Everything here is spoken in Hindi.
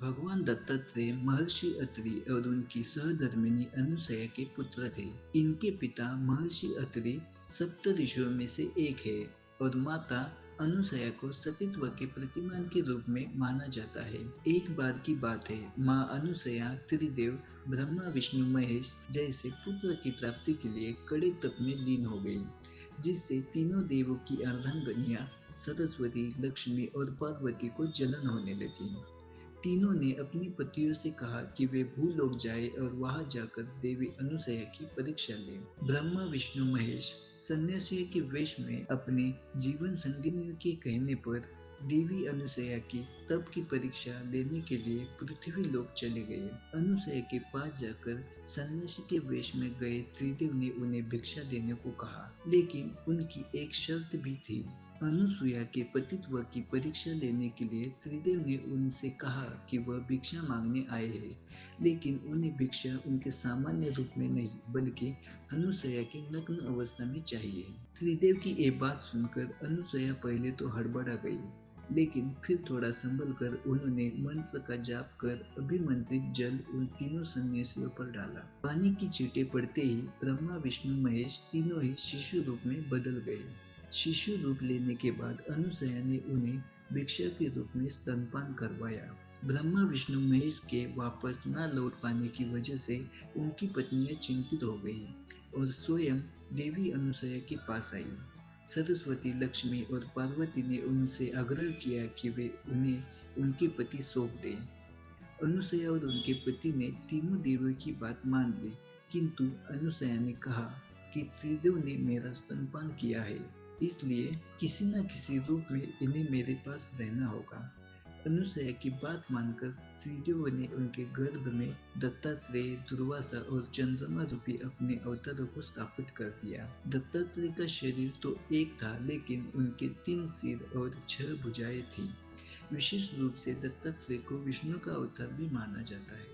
भगवान दत्तात्रेय महर्षि अत्रि और उनकी सहधर्मिणी अनुसया के पुत्र थे। इनके पिता महर्षि अत्रि सप्त ऋषियों में से एक है और माता अनुसया को सतीत्व के प्रतिमान के रूप में माना जाता है। एक बार की बात है, माँ अनुसया त्रिदेव ब्रह्मा विष्णु महेश जैसे पुत्र की प्राप्ति के लिए कड़े तप में लीन हो गई, जिससे तीनों देवों की अर्धांगिनियां सरस्वती, लक्ष्मी और पार्वती को जलन होने लगी। तीनों ने अपने पतियों से कहा कि वे भूलोक जाएं और वहां जाकर देवी अनुसया की परीक्षा लें। ब्रह्मा विष्णु महेश सन्यासी के वेश में अपने जीवन संगिनियों के कहने पर देवी अनुसया की तप की परीक्षा लेने के लिए पृथ्वी लोक चले गए। अनुसया के पास जाकर सन्यासी के वेश में गए त्रिदेव ने उन्हें भिक्षा देने को कहा, लेकिन उनकी एक शर्त भी थी। अनुसुईया के पतित्व की परीक्षा लेने के लिए त्रिदेव ने उनसे कहा कि वह भिक्षा मांगने आए हैं, लेकिन उन्हें भिक्षा उनके सामान्य रूप में नहीं बल्कि अनुसुईया की नग्न अवस्था में चाहिए। त्रिदेव की ये बात सुनकर अनुसुईया पहले तो हड़बड़ा गई, लेकिन फिर थोड़ा संभल कर उन्होंने मंत्र का जाप कर अभिमंत्रित जल उन तीनों सन्यासियों पर डाला। पानी की छींटे पड़ते ही ब्रह्मा विष्णु महेश तीनों ही शिशु रूप में बदल गए। शिशु रूप लेने के बाद अनुसया ने उन्हें भिक्षा के रूप में स्तनपान करवाया। ब्रह्मा विष्णु महेश के वापस न लौट पाने की वजह से उनकी पत्नियां चिंतित हो गई और स्वयं देवी अनुसया के पास आई। सरस्वती, लक्ष्मी और पार्वती ने उनसे आग्रह किया कि वे उन्हें उनके पति सौंप दें। अनुसया और उनके पति ने तीनों देवों की बात मान ली, किंतु अनुसया ने कहा कि त्रिदेव ने मेरा स्तनपान किया है, इसलिए किसी न किसी रूप में इन्हें मेरे पास रहना होगा। अनुसया की बात मानकर त्रिदेव ने उनके गर्भ में दत्तात्रेय, दुर्वासा और चंद्रमा रूपी अपने अवतारों को स्थापित कर दिया। दत्तात्रेय का शरीर तो एक था, लेकिन उनके 3 सिर और 6 भुजाएं थी। विशेष रूप से दत्तात्रेय को विष्णु का अवतार भी माना जाता है।